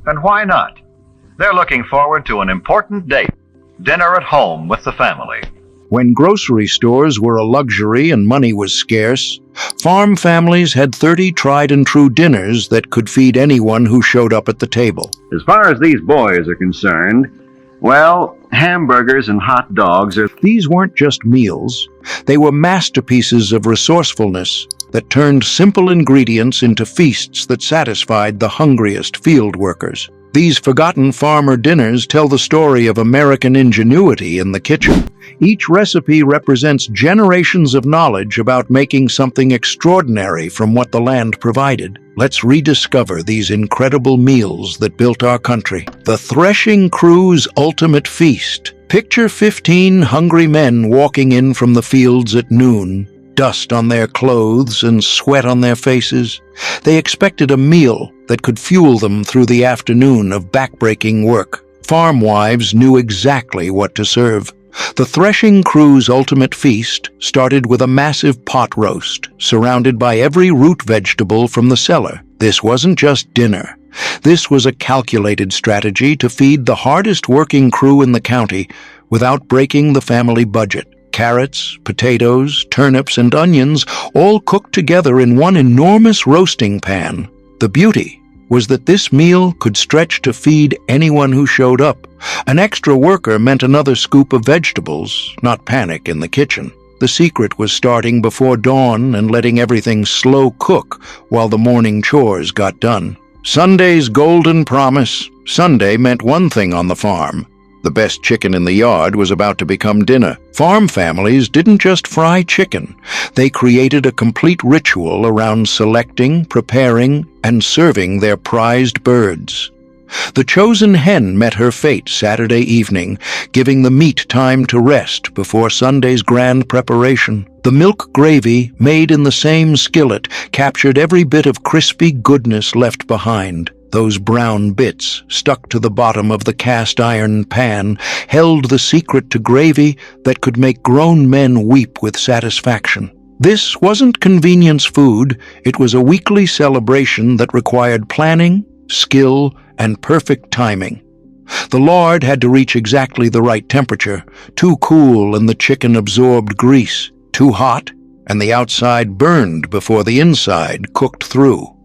And why not? They're looking forward to an important date, dinner at home with the family. When grocery stores were a luxury and money was scarce, farm families had 30 tried-and-true dinners that could feed anyone who showed up at the table. As far as these boys are concerned, well, hamburgers and hot dogs are... These weren't just meals. They were masterpieces of resourcefulness that turned simple ingredients into feasts that satisfied the hungriest field workers. These forgotten farmer dinners tell the story of American ingenuity in the kitchen. Each recipe represents generations of knowledge about making something extraordinary from what the land provided. Let's rediscover these incredible meals that built our country. The threshing crew's ultimate feast. Picture 15 hungry men walking in from the fields at noon. Dust on their clothes and sweat on their faces. They expected a meal that could fuel them through the afternoon of backbreaking work. Farm wives knew exactly what to serve. The threshing crew's ultimate feast started with a massive pot roast, surrounded by every root vegetable from the cellar. This wasn't just dinner. This was a calculated strategy to feed the hardest working crew in the county without breaking the family budget. Carrots, potatoes, turnips, and onions all cooked together in one enormous roasting pan. The beauty was that this meal could stretch to feed anyone who showed up. An extra worker meant another scoop of vegetables, not panic in the kitchen. The secret was starting before dawn and letting everything slow cook while the morning chores got done. Sunday's golden promise. Sunday meant one thing on the farm. The best chicken in the yard was about to become dinner. Farm families didn't just fry chicken. They created a complete ritual around selecting, preparing, and serving their prized birds. The chosen hen met her fate Saturday evening, giving the meat time to rest before Sunday's grand preparation. The milk gravy, made in the same skillet, captured every bit of crispy goodness left behind. Those brown bits, stuck to the bottom of the cast-iron pan, held the secret to gravy that could make grown men weep with satisfaction. This wasn't convenience food, it was a weekly celebration that required planning, skill, and perfect timing. The lard had to reach exactly the right temperature. Too cool and the chicken absorbed grease. Too hot, and the outside burned before the inside cooked through.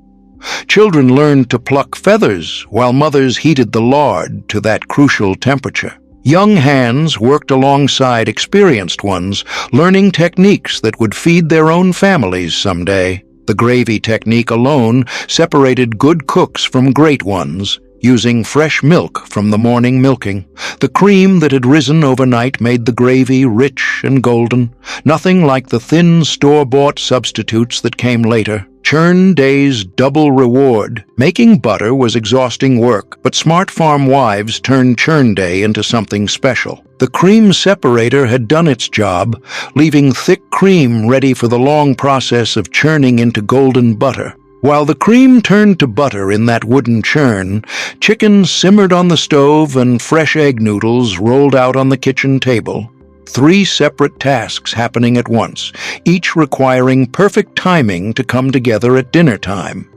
Children learned to pluck feathers while mothers heated the lard to that crucial temperature. Young hands worked alongside experienced ones, learning techniques that would feed their own families someday. The gravy technique alone separated good cooks from great ones, using fresh milk from the morning milking. The cream that had risen overnight made the gravy rich and golden, nothing like the thin store-bought substitutes that came later. Churn day's double reward. Making butter was exhausting work, but smart farm wives turned churn day into something special. The cream separator had done its job, leaving thick cream ready for the long process of churning into golden butter. While the cream turned to butter in that wooden churn, chicken simmered on the stove and fresh egg noodles rolled out on the kitchen table. 3 separate tasks happening at once, each requiring perfect timing to come together at dinner time.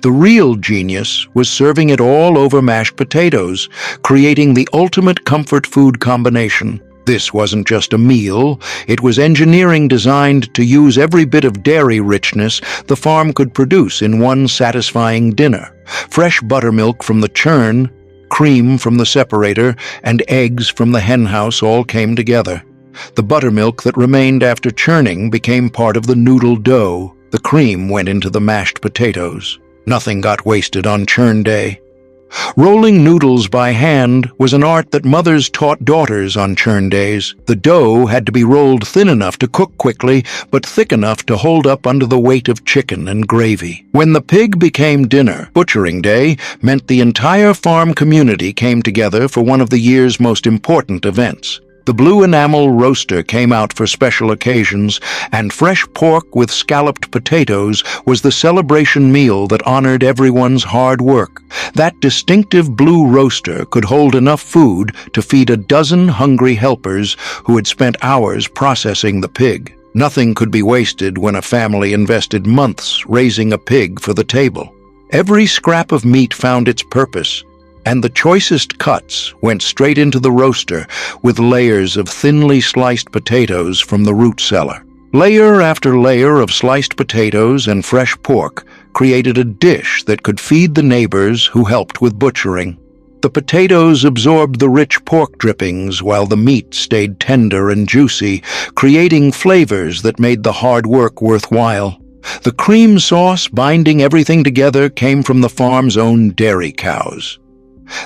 The real genius was serving it all over mashed potatoes, creating the ultimate comfort food combination. This wasn't just a meal, it was engineering designed to use every bit of dairy richness the farm could produce in one satisfying dinner. Fresh buttermilk from the churn, cream from the separator, and eggs from the henhouse all came together. The buttermilk that remained after churning became part of the noodle dough. The cream went into the mashed potatoes. Nothing got wasted on churn day. Rolling noodles by hand was an art that mothers taught daughters on churn days. The dough had to be rolled thin enough to cook quickly, but thick enough to hold up under the weight of chicken and gravy. When the pig became dinner, butchering day meant the entire farm community came together for one of the year's most important events. The blue enamel roaster came out for special occasions, and fresh pork with scalloped potatoes was the celebration meal that honored everyone's hard work. That distinctive blue roaster could hold enough food to feed a dozen hungry helpers who had spent hours processing the pig. Nothing could be wasted when a family invested months raising a pig for the table. Every scrap of meat found its purpose, and the choicest cuts went straight into the roaster with layers of thinly sliced potatoes from the root cellar. Layer after layer of sliced potatoes and fresh pork created a dish that could feed the neighbors who helped with butchering. The potatoes absorbed the rich pork drippings while the meat stayed tender and juicy, creating flavors that made the hard work worthwhile. The cream sauce binding everything together came from the farm's own dairy cows.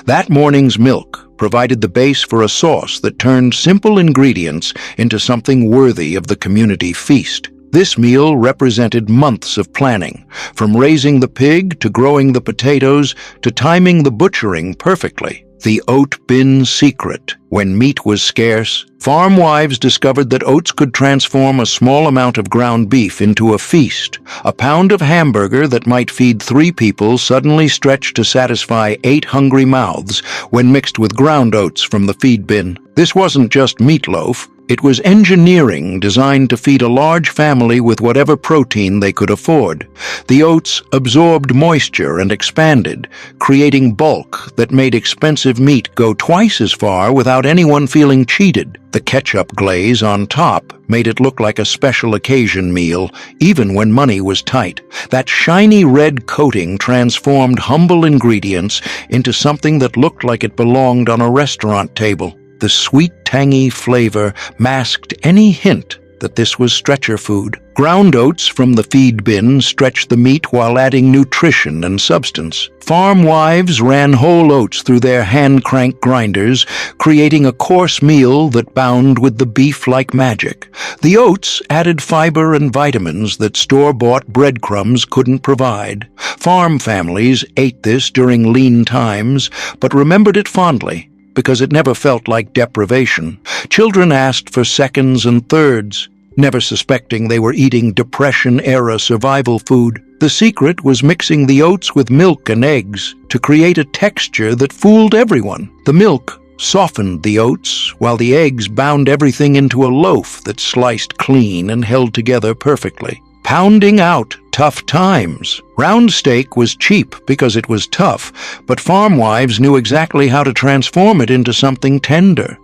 That morning's milk provided the base for a sauce that turned simple ingredients into something worthy of the community feast. This meal represented months of planning, from raising the pig to growing the potatoes to timing the butchering perfectly. The oat bin secret. When meat was scarce, farm wives discovered that oats could transform a small amount of ground beef into a feast. A pound of hamburger that might feed 3 people suddenly stretched to satisfy 8 hungry mouths when mixed with ground oats from the feed bin. This wasn't just meatloaf. It was engineering designed to feed a large family with whatever protein they could afford. The oats absorbed moisture and expanded, creating bulk that made expensive meat go twice as far without anyone feeling cheated. The ketchup glaze on top made it look like a special occasion meal, even when money was tight. That shiny red coating transformed humble ingredients into something that looked like it belonged on a restaurant table. The sweet, tangy flavor masked any hint that this was stretcher food. Ground oats from the feed bin stretched the meat while adding nutrition and substance. Farm wives ran whole oats through their hand-crank grinders, creating a coarse meal that bound with the beef like magic. The oats added fiber and vitamins that store-bought breadcrumbs couldn't provide. Farm families ate this during lean times, but remembered it fondly, because it never felt like deprivation. Children asked for seconds and thirds, never suspecting they were eating Depression-era survival food. The secret was mixing the oats with milk and eggs to create a texture that fooled everyone. The milk softened the oats, while the eggs bound everything into a loaf that sliced clean and held together perfectly. Pounding out tough times. Round steak was cheap because it was tough, but farm wives knew exactly how to transform it into something tender.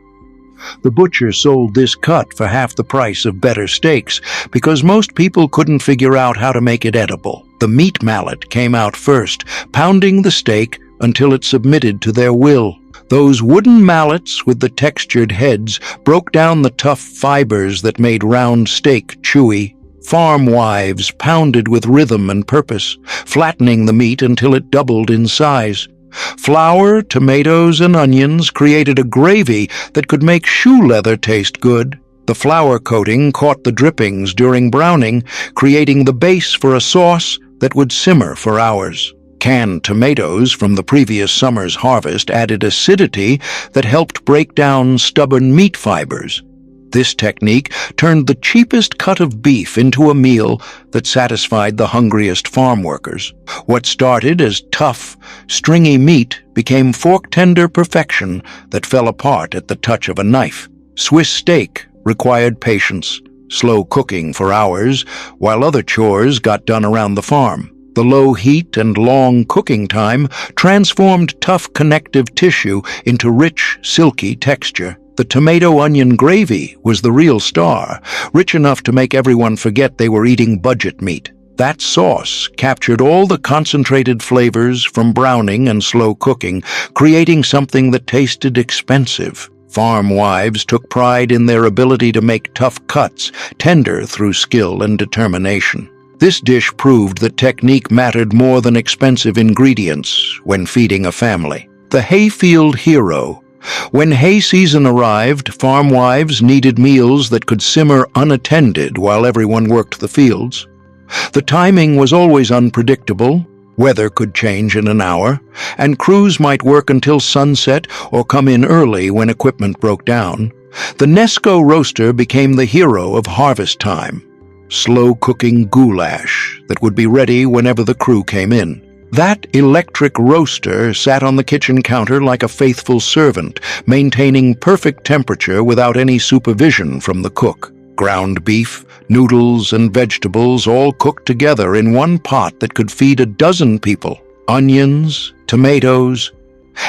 The butcher sold this cut for half the price of better steaks because most people couldn't figure out how to make it edible. The meat mallet came out first, pounding the steak until it submitted to their will. Those wooden mallets with the textured heads broke down the tough fibers that made round steak chewy. Farm wives pounded with rhythm and purpose, flattening the meat until it doubled in size. Flour, tomatoes, and onions created a gravy that could make shoe leather taste good. The flour coating caught the drippings during browning, creating the base for a sauce that would simmer for hours. Canned tomatoes from the previous summer's harvest added acidity that helped break down stubborn meat fibers. This technique turned the cheapest cut of beef into a meal that satisfied the hungriest farm workers. What started as tough, stringy meat became fork-tender perfection that fell apart at the touch of a knife. Swiss steak required patience, slow cooking for hours, while other chores got done around the farm. The low heat and long cooking time transformed tough connective tissue into rich, silky texture. The tomato-onion gravy was the real star, rich enough to make everyone forget they were eating budget meat. That sauce captured all the concentrated flavors from browning and slow cooking, creating something that tasted expensive. Farm wives took pride in their ability to make tough cuts, tender through skill and determination. This dish proved that technique mattered more than expensive ingredients when feeding a family. The hayfield hero. When hay season arrived, farm wives needed meals that could simmer unattended while everyone worked the fields. The timing was always unpredictable. Weather could change in an hour, and crews might work until sunset or come in early when equipment broke down. The Nesco roaster became the hero of harvest time. Slow-cooking goulash that would be ready whenever the crew came in. That electric roaster sat on the kitchen counter like a faithful servant, maintaining perfect temperature without any supervision from the cook. Ground beef, noodles, and vegetables all cooked together in one pot that could feed a dozen people. onions, tomatoes,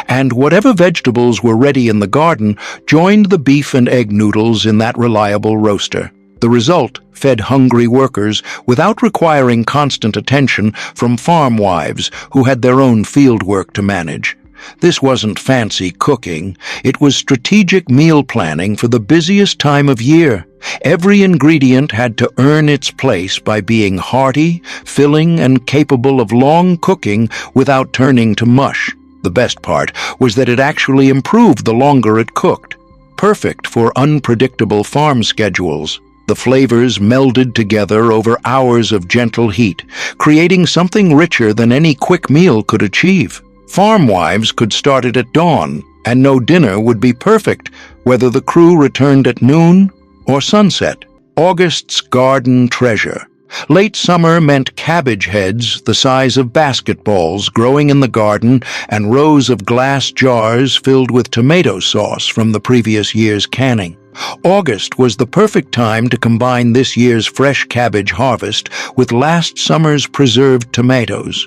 and whatever vegetables were ready in the garden joined the beef and egg noodles in that reliable roaster. The result fed hungry workers without requiring constant attention from farm wives who had their own field work to manage. This wasn't fancy cooking, it was strategic meal planning for the busiest time of year. Every ingredient had to earn its place by being hearty, filling, and capable of long cooking without turning to mush. The best part was that it actually improved the longer it cooked. Perfect for unpredictable farm schedules. The flavors melded together over hours of gentle heat, creating something richer than any quick meal could achieve. Farm wives could start it at dawn, and no dinner would be perfect, whether the crew returned at noon or sunset. August's garden treasure. Late summer meant cabbage heads the size of basketballs growing in the garden and rows of glass jars filled with tomato sauce from the previous year's canning. August was the perfect time to combine this year's fresh cabbage harvest with last summer's preserved tomatoes.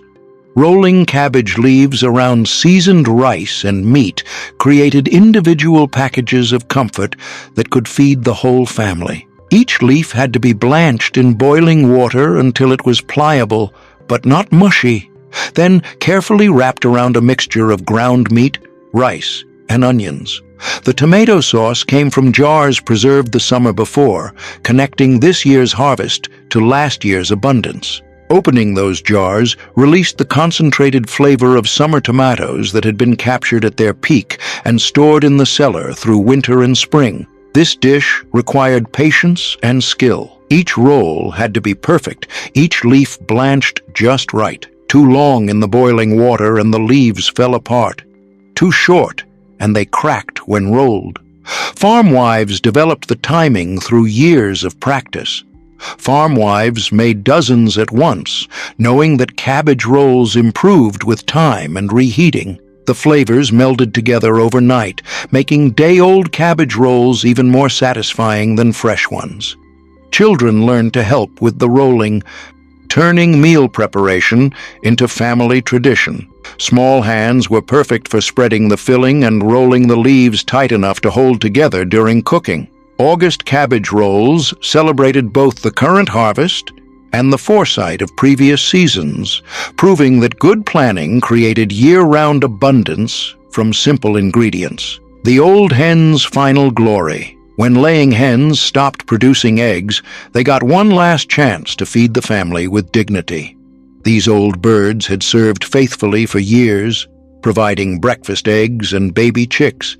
Rolling cabbage leaves around seasoned rice and meat created individual packages of comfort that could feed the whole family. Each leaf had to be blanched in boiling water until it was pliable, but not mushy, then carefully wrapped around a mixture of ground meat, rice, and onions. The tomato sauce came from jars preserved the summer before, connecting this year's harvest to last year's abundance. Opening those jars released the concentrated flavor of summer tomatoes that had been captured at their peak and stored in the cellar through winter and spring. This dish required patience and skill. Each roll had to be perfect, each leaf blanched just right. Too long in the boiling water and the leaves fell apart. Too short, and they cracked when rolled. Farm wives developed the timing through years of practice. Farm wives made dozens at once, knowing that cabbage rolls improved with time and reheating. The flavors melded together overnight, making day-old cabbage rolls even more satisfying than fresh ones. Children learned to help with the rolling, turning meal preparation into family tradition. Small hands were perfect for spreading the filling and rolling the leaves tight enough to hold together during cooking. August cabbage rolls celebrated both the current harvest and the foresight of previous seasons, proving that good planning created year-round abundance from simple ingredients. The old hen's final glory. When laying hens stopped producing eggs, they got one last chance to feed the family with dignity. These old birds had served faithfully for years, providing breakfast eggs and baby chicks.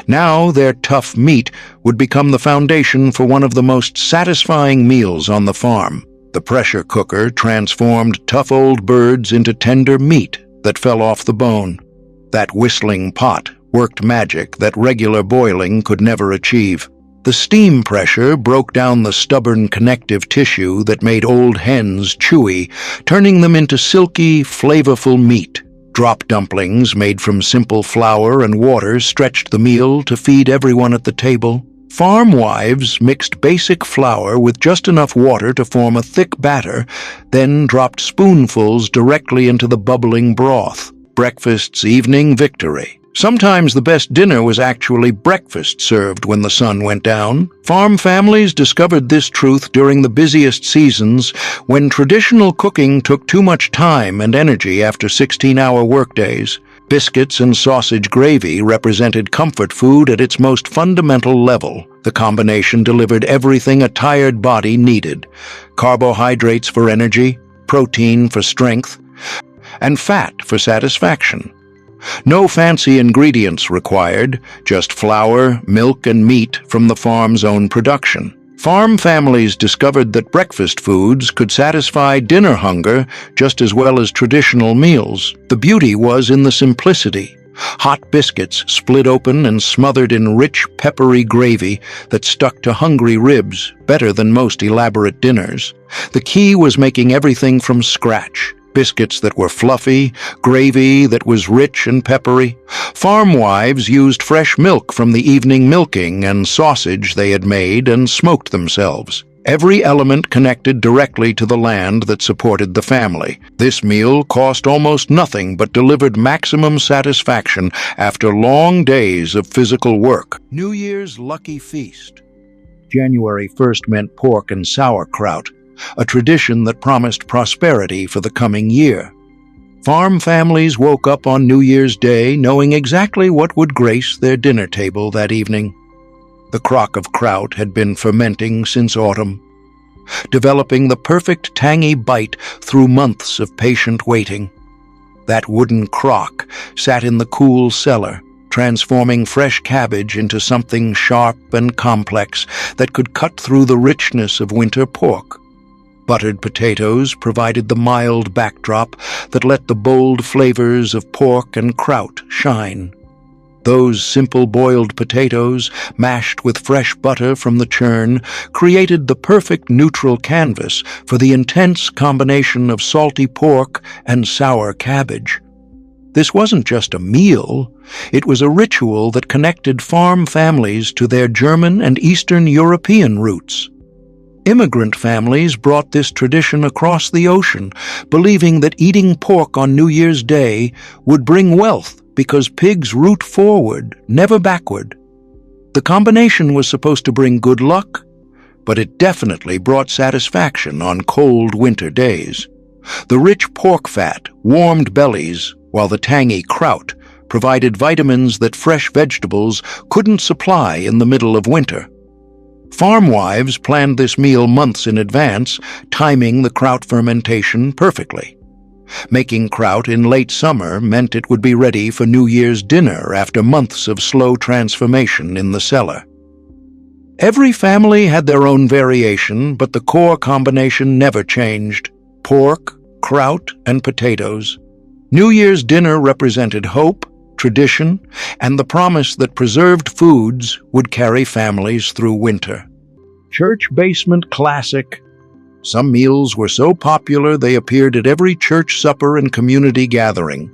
Now their tough meat would become the foundation for one of the most satisfying meals on the farm. The pressure cooker transformed tough old birds into tender meat that fell off the bone. That whistling pot worked magic that regular boiling could never achieve. The steam pressure broke down the stubborn connective tissue that made old hens chewy, turning them into silky, flavorful meat. Drop dumplings made from simple flour and water stretched the meal to feed everyone at the table. Farm wives mixed basic flour with just enough water to form a thick batter, then dropped spoonfuls directly into the bubbling broth. Breakfast's evening victory. Sometimes the best dinner was actually breakfast served when the sun went down. Farm families discovered this truth during the busiest seasons when traditional cooking took too much time and energy after 16-hour workdays. Biscuits and sausage gravy represented comfort food at its most fundamental level. The combination delivered everything a tired body needed: carbohydrates for energy, protein for strength, and fat for satisfaction. No fancy ingredients required, just flour, milk, and meat from the farm's own production. Farm families discovered that breakfast foods could satisfy dinner hunger just as well as traditional meals. The beauty was in the simplicity. Hot biscuits split open and smothered in rich, peppery gravy that stuck to hungry ribs better than most elaborate dinners. The key was making everything from scratch. Biscuits that were fluffy, gravy that was rich and peppery. Farm wives used fresh milk from the evening milking and sausage they had made and smoked themselves. Every element connected directly to the land that supported the family. This meal cost almost nothing but delivered maximum satisfaction after long days of physical work. New Year's Lucky Feast. January 1st meant pork and sauerkraut, a tradition that promised prosperity for the coming year. Farm families woke up on New Year's Day knowing exactly what would grace their dinner table that evening. The crock of kraut had been fermenting since autumn, developing the perfect tangy bite through months of patient waiting. That wooden crock sat in the cool cellar, transforming fresh cabbage into something sharp and complex that could cut through the richness of winter pork. Buttered potatoes provided the mild backdrop that let the bold flavors of pork and kraut shine. Those simple boiled potatoes, mashed with fresh butter from the churn, created the perfect neutral canvas for the intense combination of salty pork and sour cabbage. This wasn't just a meal, it was a ritual that connected farm families to their German and Eastern European roots. Immigrant families brought this tradition across the ocean, believing that eating pork on New Year's Day would bring wealth because pigs root forward, never backward. The combination was supposed to bring good luck, but it definitely brought satisfaction on cold winter days. The rich pork fat warmed bellies, while the tangy kraut provided vitamins that fresh vegetables couldn't supply in the middle of winter. Farm wives planned this meal months in advance, timing the kraut fermentation perfectly. Making kraut in late summer meant it would be ready for New Year's dinner after months of slow transformation in the cellar. Every family had their own variation, but the core combination never changed: pork, kraut, and potatoes. New Year's dinner represented hope, tradition, and the promise that preserved foods would carry families through winter. Church basement classic. Some meals were so popular they appeared at every church supper and community gathering.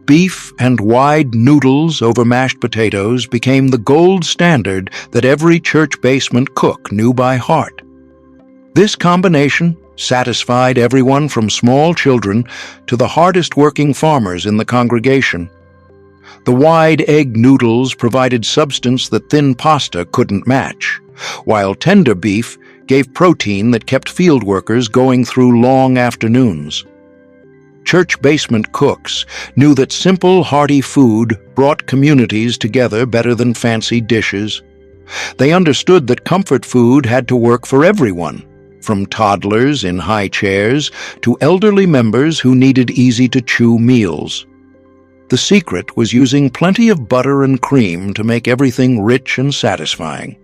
Beef and wide noodles over mashed potatoes became the gold standard that every church basement cook knew by heart. This combination satisfied everyone from small children to the hardest-working farmers in the congregation. The wide egg noodles provided substance that thin pasta couldn't match, while tender beef gave protein that kept field workers going through long afternoons. Church basement cooks knew that simple, hearty food brought communities together better than fancy dishes. They understood that comfort food had to work for everyone, from toddlers in high chairs to elderly members who needed easy-to-chew meals. The secret was using plenty of butter and cream to make everything rich and satisfying.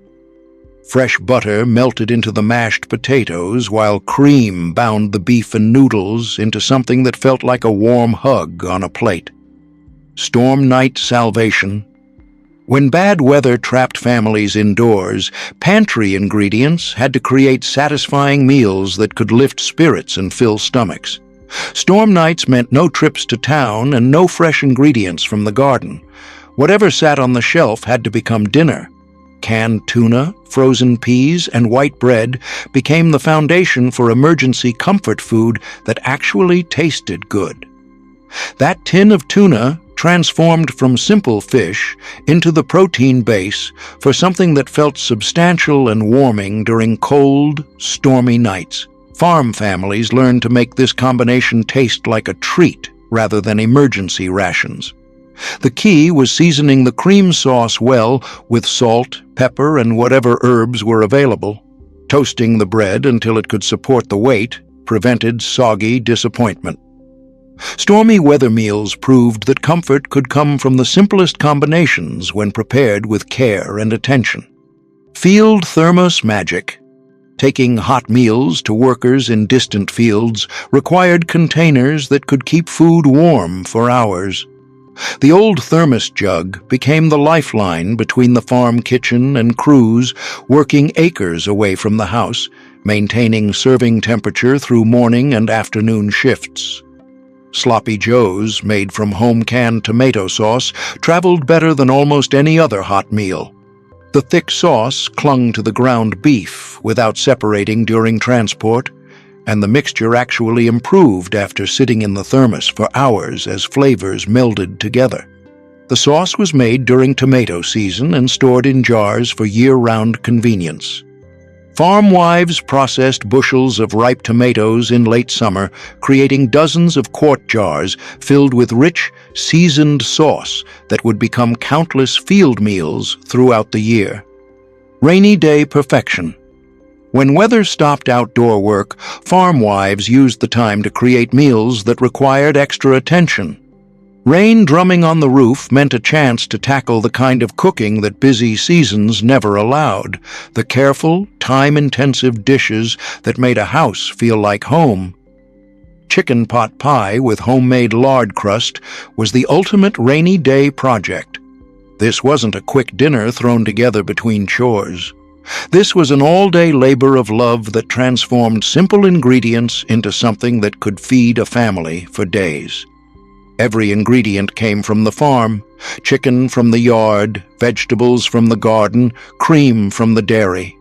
Fresh butter melted into the mashed potatoes, while cream bound the beef and noodles into something that felt like a warm hug on a plate. Storm night salvation. When bad weather trapped families indoors, pantry ingredients had to create satisfying meals that could lift spirits and fill stomachs. Storm nights meant no trips to town and no fresh ingredients from the garden. Whatever sat on the shelf had to become dinner. Canned tuna, frozen peas, and white bread became the foundation for emergency comfort food that actually tasted good. That tin of tuna transformed from simple fish into the protein base for something that felt substantial and warming during cold, stormy nights. Farm families learned to make this combination taste like a treat rather than emergency rations. The key was seasoning the cream sauce well with salt, pepper, and whatever herbs were available. Toasting the bread until it could support the weight prevented soggy disappointment. Stormy weather meals proved that comfort could come from the simplest combinations when prepared with care and attention. Field thermos magic. Taking hot meals to workers in distant fields required containers that could keep food warm for hours. The old thermos jug became the lifeline between the farm kitchen and crews working acres away from the house, maintaining serving temperature through morning and afternoon shifts. Sloppy Joes, made from home-canned tomato sauce, traveled better than almost any other hot meal. The thick sauce clung to the ground beef without separating during transport, and the mixture actually improved after sitting in the thermos for hours as flavors melded together. The sauce was made during tomato season and stored in jars for year-round convenience. Farm wives processed bushels of ripe tomatoes in late summer, creating dozens of quart jars filled with rich, seasoned sauce that would become countless field meals throughout the year. Rainy day perfection. When weather stopped outdoor work, farm wives used the time to create meals that required extra attention. Rain drumming on the roof meant a chance to tackle the kind of cooking that busy seasons never allowed, the careful, time-intensive dishes that made a house feel like home. Chicken pot pie with homemade lard crust was the ultimate rainy day project. This wasn't a quick dinner thrown together between chores. This was an all-day labor of love that transformed simple ingredients into something that could feed a family for days. Every ingredient came from the farm: chicken from the yard, vegetables from the garden, cream from the dairy.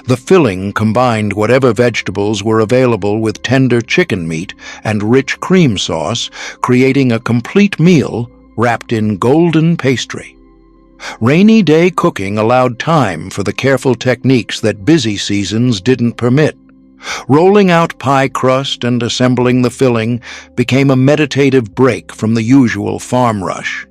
The filling combined whatever vegetables were available with tender chicken meat and rich cream sauce, creating a complete meal wrapped in golden pastry. Rainy day cooking allowed time for the careful techniques that busy seasons didn't permit. Rolling out pie crust and assembling the filling became a meditative break from the usual farm rush.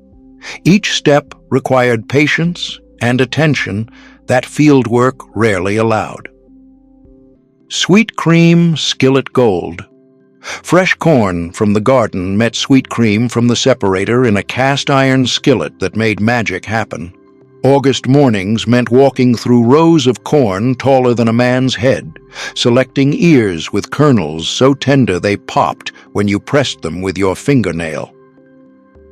Each step required patience and attention that field work rarely allowed. Sweet cream skillet gold. Fresh corn from the garden met sweet cream from the separator in a cast-iron skillet that made magic happen. August mornings meant walking through rows of corn taller than a man's head, selecting ears with kernels so tender they popped when you pressed them with your fingernail.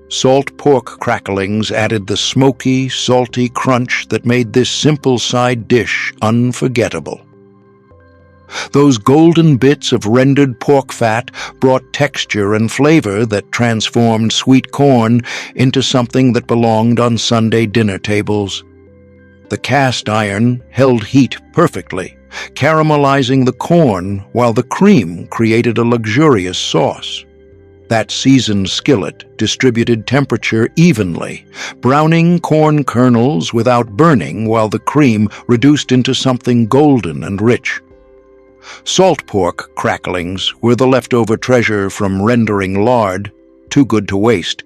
Salt pork cracklings added the smoky, salty crunch that made this simple side dish unforgettable. Those golden bits of rendered pork fat brought texture and flavor that transformed sweet corn into something that belonged on Sunday dinner tables. The cast iron held heat perfectly, caramelizing the corn while the cream created a luxurious sauce. That seasoned skillet distributed temperature evenly, browning corn kernels without burning while the cream reduced into something golden and rich. Salt pork cracklings were the leftover treasure from rendering lard, too good to waste.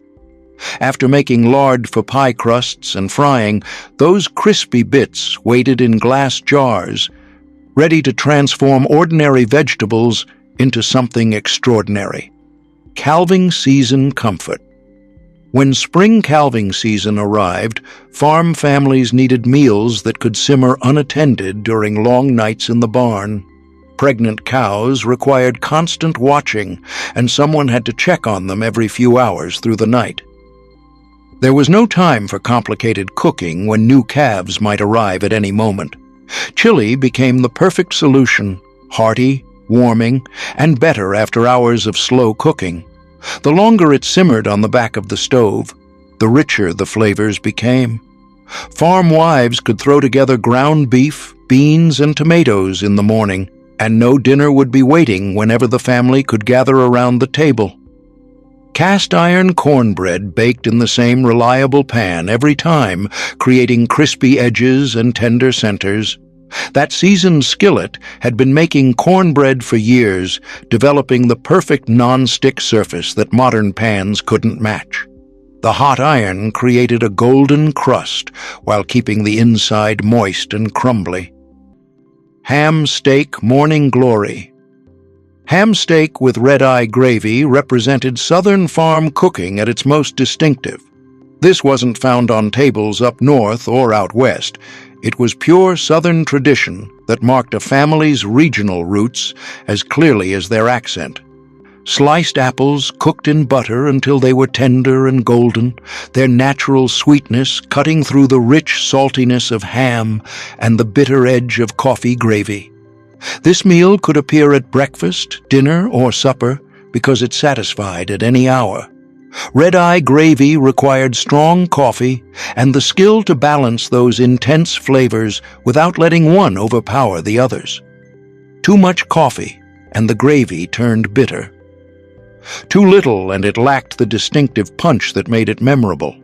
After making lard for pie crusts and frying, those crispy bits waited in glass jars, ready to transform ordinary vegetables into something extraordinary. Calving season comfort. When spring calving season arrived, farm families needed meals that could simmer unattended during long nights in the barn. Pregnant cows required constant watching, and someone had to check on them every few hours through the night. There was no time for complicated cooking when new calves might arrive at any moment. Chili became the perfect solution, hearty, warming, and better after hours of slow cooking. The longer it simmered on the back of the stove, the richer the flavors became. Farm wives could throw together ground beef, beans, and tomatoes in the morning, and no dinner would be waiting whenever the family could gather around the table. Cast-iron cornbread baked in the same reliable pan every time, creating crispy edges and tender centers. That seasoned skillet had been making cornbread for years, developing the perfect non-stick surface that modern pans couldn't match. The hot iron created a golden crust while keeping the inside moist and crumbly. Ham steak morning glory. Ham steak with red-eye gravy represented Southern farm cooking at its most distinctive. This wasn't found on tables up north or out west. It was pure Southern tradition that marked a family's regional roots as clearly as their accent. Sliced apples cooked in butter until they were tender and golden, their natural sweetness cutting through the rich saltiness of ham and the bitter edge of coffee gravy. This meal could appear at breakfast, dinner, or supper because it satisfied at any hour. Red-eye gravy required strong coffee and the skill to balance those intense flavors without letting one overpower the others. Too much coffee, and the gravy turned bitter. Too little, and it lacked the distinctive punch that made it memorable.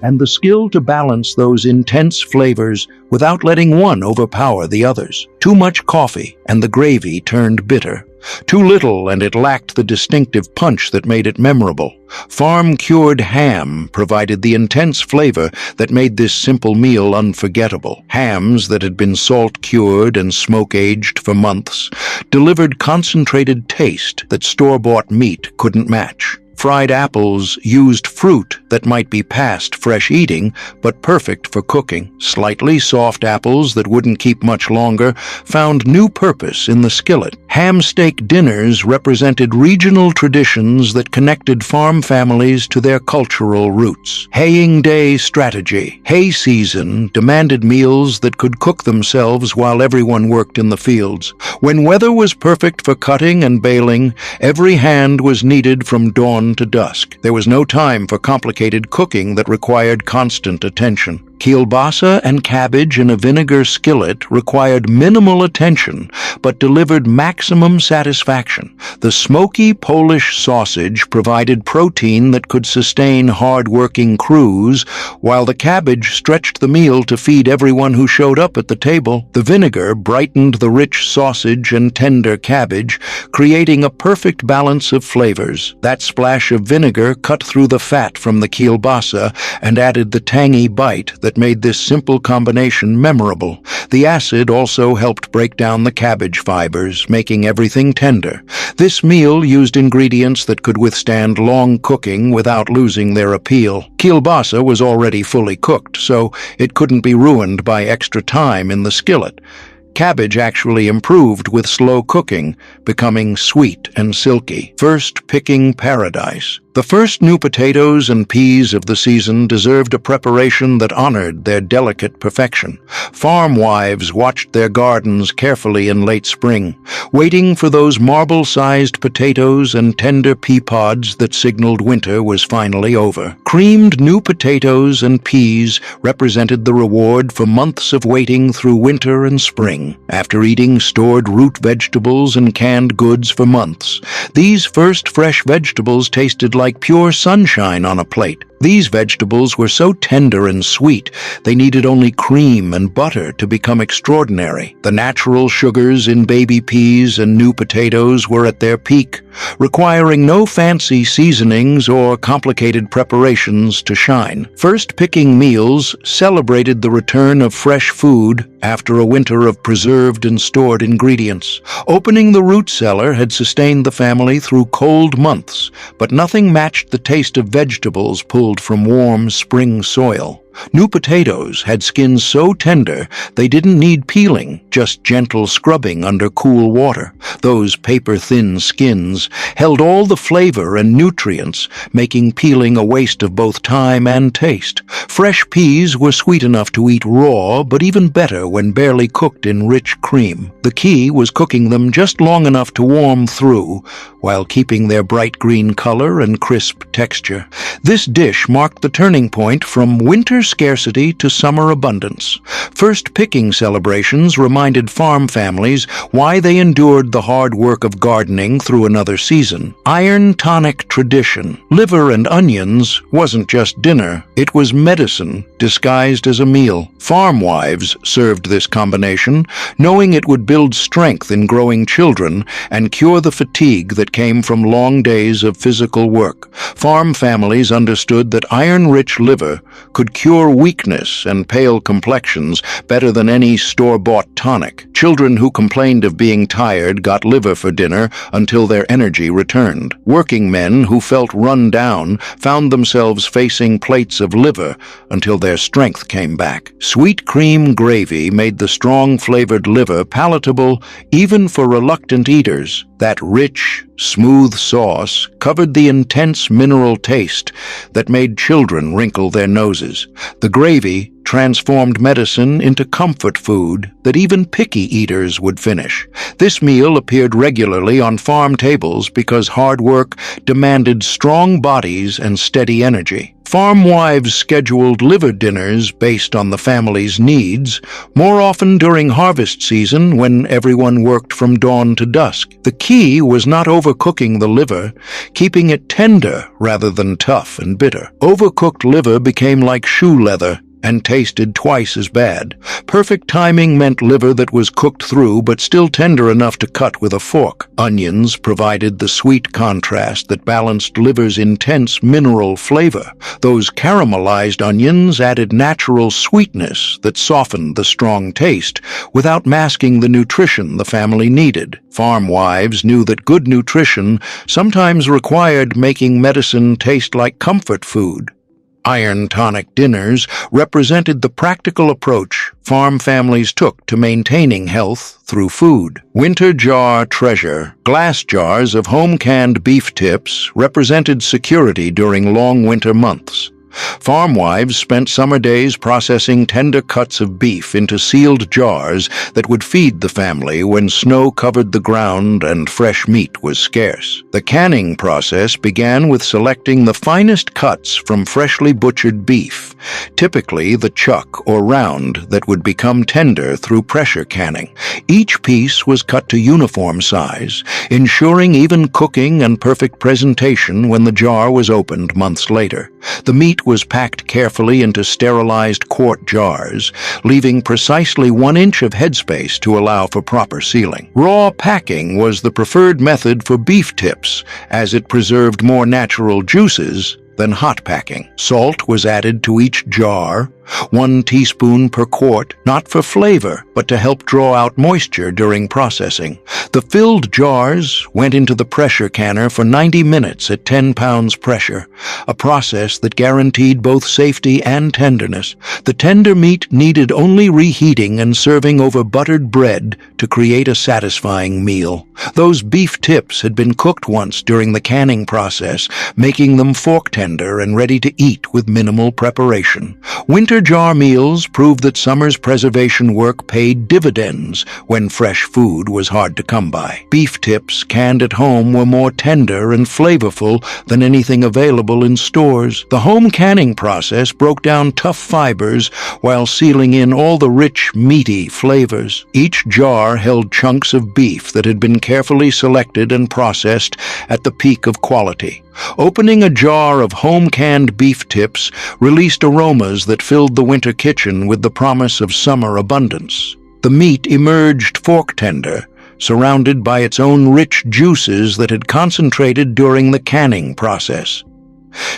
And the skill to balance those intense flavors without letting one overpower the others. Too much coffee, and the gravy turned bitter. Too little, and it lacked the distinctive punch that made it memorable. Farm-cured ham provided the intense flavor that made this simple meal unforgettable. Hams that had been salt-cured and smoke-aged for months delivered concentrated taste that store-bought meat couldn't match. Fried apples used fruit that might be past fresh eating, but perfect for cooking. Slightly soft apples that wouldn't keep much longer found new purpose in the skillet. Ham steak dinners represented regional traditions that connected farm families to their cultural roots. Haying day strategy. Hay season demanded meals that could cook themselves while everyone worked in the fields. When weather was perfect for cutting and baling, every hand was needed from dawn to dusk. There was no time for complicated cooking that required constant attention. Kielbasa and cabbage in a vinegar skillet required minimal attention, but delivered maximum satisfaction. The smoky Polish sausage provided protein that could sustain hard-working crews, while the cabbage stretched the meal to feed everyone who showed up at the table. The vinegar brightened the rich sausage and tender cabbage, creating a perfect balance of flavors. That splash of vinegar cut through the fat from the kielbasa and added the tangy bite that made this simple combination memorable. The acid also helped break down the cabbage fibers, making everything tender. This meal used ingredients that could withstand long cooking without losing their appeal. Kielbasa was already fully cooked, so it couldn't be ruined by extra time in the skillet. Cabbage actually improved with slow cooking, becoming sweet and silky. First picking paradise. The first new potatoes and peas of the season deserved a preparation that honored their delicate perfection. Farm wives watched their gardens carefully in late spring, waiting for those marble-sized potatoes and tender pea pods that signaled winter was finally over. Creamed new potatoes and peas represented the reward for months of waiting through winter and spring. After eating stored root vegetables and canned goods for months, these first fresh vegetables tasted like pure sunshine on a plate. These vegetables were so tender and sweet, they needed only cream and butter to become extraordinary. The natural sugars in baby peas and new potatoes were at their peak, requiring no fancy seasonings or complicated preparations to shine. First picking meals celebrated the return of fresh food after a winter of preserved and stored ingredients. Opening the root cellar had sustained the family through cold months, but nothing matched the taste of vegetables pulled from warm spring soil. New potatoes had skins so tender they didn't need peeling, just gentle scrubbing under cool water. Those paper-thin skins held all the flavor and nutrients, making peeling a waste of both time and taste. Fresh peas were sweet enough to eat raw, but even better when barely cooked in rich cream. The key was cooking them just long enough to warm through, while keeping their bright green color and crisp texture. This dish marked the turning point from winter scarcity to summer abundance. First picking celebrations reminded farm families why they endured the hard work of gardening through another season. Iron tonic tradition. Liver and onions wasn't just dinner, it was medicine disguised as a meal. Farm wives served this combination, knowing it would build strength in growing children and cure the fatigue that came from long days of physical work. Farm families understood that iron-rich liver could cure weakness and pale complexions better than any store-bought tonic. Children who complained of being tired got liver for dinner until their energy returned. Working men who felt run down found themselves facing plates of liver until their strength came back. Sweet cream gravy made the strong-flavored liver palatable even for reluctant eaters. That rich, smooth sauce covered the intense mineral taste that made children wrinkle their noses. The gravy transformed medicine into comfort food that even picky eaters would finish. This meal appeared regularly on farm tables because hard work demanded strong bodies and steady energy. Farm wives scheduled liver dinners based on the family's needs, more often during harvest season when everyone worked from dawn to dusk. The key was not overcooking the liver, keeping it tender rather than tough and bitter. Overcooked liver became like shoe leather and tasted twice as bad. Perfect timing meant liver that was cooked through but still tender enough to cut with a fork. Onions provided the sweet contrast that balanced liver's intense mineral flavor. Those caramelized onions added natural sweetness that softened the strong taste without masking the nutrition the family needed. Farm wives knew that good nutrition sometimes required making medicine taste like comfort food. Iron tonic dinners represented the practical approach farm families took to maintaining health through food. Winter jar treasure, glass jars of home-canned beef tips represented security during long winter months. Farm wives spent summer days processing tender cuts of beef into sealed jars that would feed the family when snow covered the ground and fresh meat was scarce. The canning process began with selecting the finest cuts from freshly butchered beef, typically the chuck or round that would become tender through pressure canning. Each piece was cut to uniform size, ensuring even cooking and perfect presentation when the jar was opened months later. The meat was packed carefully into sterilized quart jars, leaving precisely 1 inch of headspace to allow for proper sealing. Raw packing was the preferred method for beef tips, as it preserved more natural juices than hot packing. Salt was added to each jar, 1 teaspoon per quart, not for flavor, but to help draw out moisture during processing. The filled jars went into the pressure canner for 90 minutes at 10 pounds pressure, a process that guaranteed both safety and tenderness. The tender meat needed only reheating and serving over buttered bread to create a satisfying meal. Those beef tips had been cooked once during the canning process, making them fork tender and ready to eat with minimal preparation. Winter jar meals proved that summer's preservation work paid dividends when fresh food was hard to come by. Beef tips canned at home were more tender and flavorful than anything available in stores. The home canning process broke down tough fibers while sealing in all the rich, meaty flavors. Each jar held chunks of beef that had been carefully selected and processed at the peak of quality. Opening a jar of home-canned beef tips released aromas that filled the winter kitchen with the promise of summer abundance. The meat emerged fork tender, surrounded by its own rich juices that had concentrated during the canning process.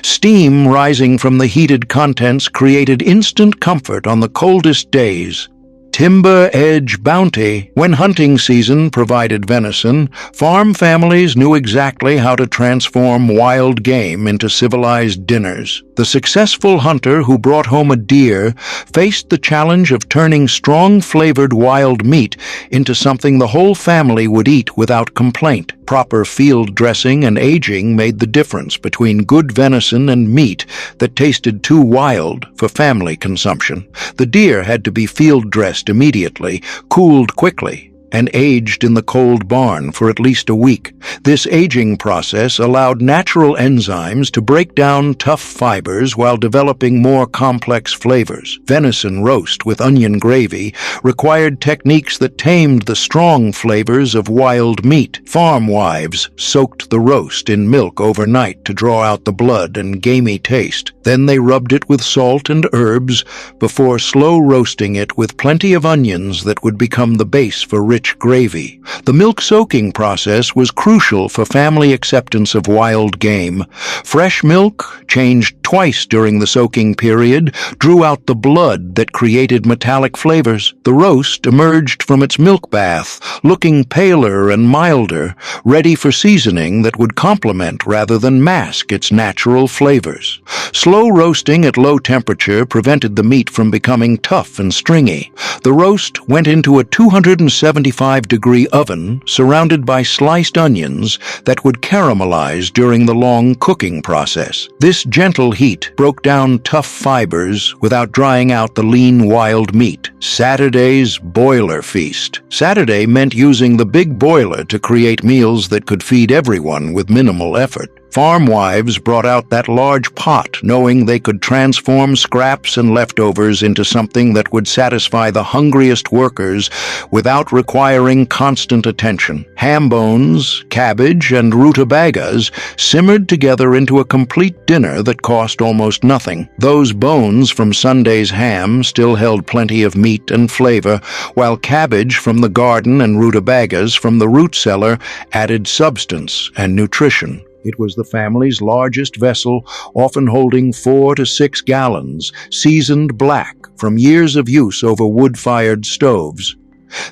Steam rising from the heated contents created instant comfort on the coldest days. Timber Edge Bounty. When hunting season provided venison, farm families knew exactly how to transform wild game into civilized dinners. The successful hunter who brought home a deer faced the challenge of turning strong-flavored wild meat into something the whole family would eat without complaint. Proper field dressing and aging made the difference between good venison and meat that tasted too wild for family consumption. The deer had to be field dressed immediately, cooled quickly, and aged in the cold barn for at least a week. This aging process allowed natural enzymes to break down tough fibers while developing more complex flavors. Venison roast with onion gravy required techniques that tamed the strong flavors of wild meat. Farm wives soaked the roast in milk overnight to draw out the blood and gamey taste. Then they rubbed it with salt and herbs before slow roasting it with plenty of onions that would become the base for rich rich gravy. The milk soaking process was crucial for family acceptance of wild game. Fresh milk, changed twice during the soaking period, drew out the blood that created metallic flavors. The roast emerged from its milk bath, looking paler and milder, ready for seasoning that would complement rather than mask its natural flavors. Slow roasting at low temperature prevented the meat from becoming tough and stringy. The roast went into a 275-degree oven surrounded by sliced onions that would caramelize during the long cooking process. This gentle heat broke down tough fibers without drying out the lean wild meat. Saturday's boiler feast. Saturday meant using the big boiler to create meals that could feed everyone with minimal effort. Farm wives brought out that large pot, knowing they could transform scraps and leftovers into something that would satisfy the hungriest workers without requiring constant attention. Ham bones, cabbage, and rutabagas simmered together into a complete dinner that cost almost nothing. Those bones from Sunday's ham still held plenty of meat and flavor, while cabbage from the garden and rutabagas from the root cellar added substance and nutrition. It was the family's largest vessel, often holding 4 to 6 gallons, seasoned black from years of use over wood-fired stoves.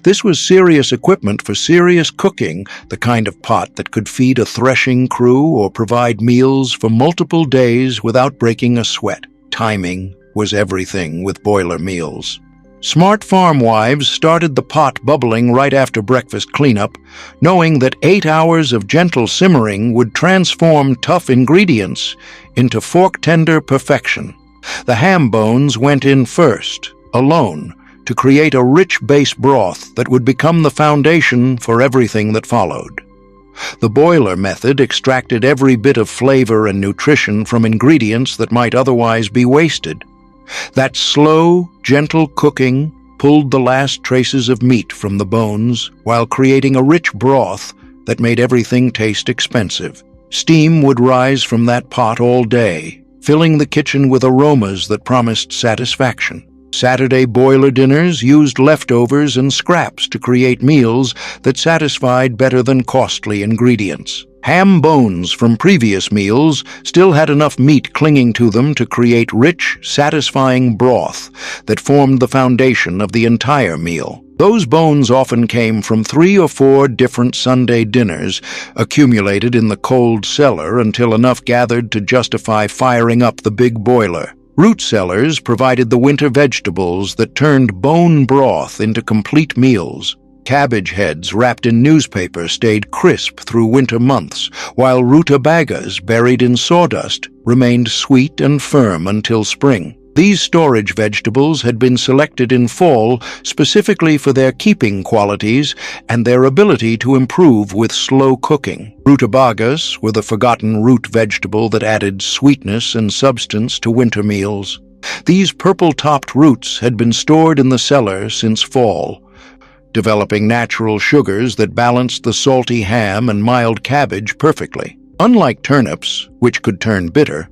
This was serious equipment for serious cooking, the kind of pot that could feed a threshing crew or provide meals for multiple days without breaking a sweat. Timing was everything with boiler meals. Smart farm wives started the pot bubbling right after breakfast cleanup, knowing that 8 hours of gentle simmering would transform tough ingredients into fork-tender perfection. The ham bones went in first, alone, to create a rich base broth that would become the foundation for everything that followed. The boiler method extracted every bit of flavor and nutrition from ingredients that might otherwise be wasted. That slow, gentle cooking pulled the last traces of meat from the bones while creating a rich broth that made everything taste expensive. Steam would rise from that pot all day, filling the kitchen with aromas that promised satisfaction. Saturday boiler dinners used leftovers and scraps to create meals that satisfied better than costly ingredients. Ham bones from previous meals still had enough meat clinging to them to create rich, satisfying broth that formed the foundation of the entire meal. Those bones often came from 3 or 4 different Sunday dinners, accumulated in the cold cellar until enough gathered to justify firing up the big boiler. Root cellars provided the winter vegetables that turned bone broth into complete meals. Cabbage heads wrapped in newspaper stayed crisp through winter months, while rutabagas buried in sawdust remained sweet and firm until spring. These storage vegetables had been selected in fall specifically for their keeping qualities and their ability to improve with slow cooking. Rutabagas were the forgotten root vegetable that added sweetness and substance to winter meals. These purple-topped roots had been stored in the cellar since fall, developing natural sugars that balanced the salty ham and mild cabbage perfectly. Unlike turnips, which could turn bitter,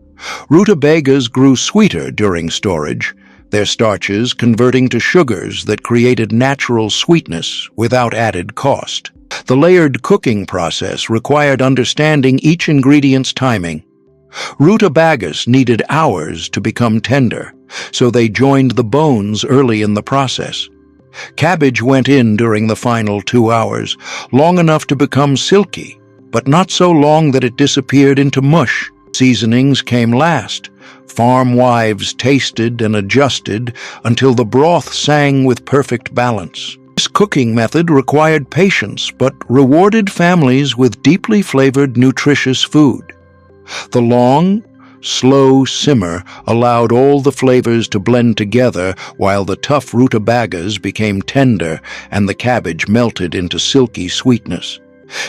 rutabagas grew sweeter during storage, their starches converting to sugars that created natural sweetness without added cost. The layered cooking process required understanding each ingredient's timing. Rutabagas needed hours to become tender, so they joined the bones early in the process. Cabbage went in during the final 2 hours, long enough to become silky, but not so long that it disappeared into mush. Seasonings came last. Farm wives tasted and adjusted until the broth sang with perfect balance. This cooking method required patience, but rewarded families with deeply flavored, nutritious food. The long, slow simmer allowed all the flavors to blend together while the tough rutabagas became tender and the cabbage melted into silky sweetness.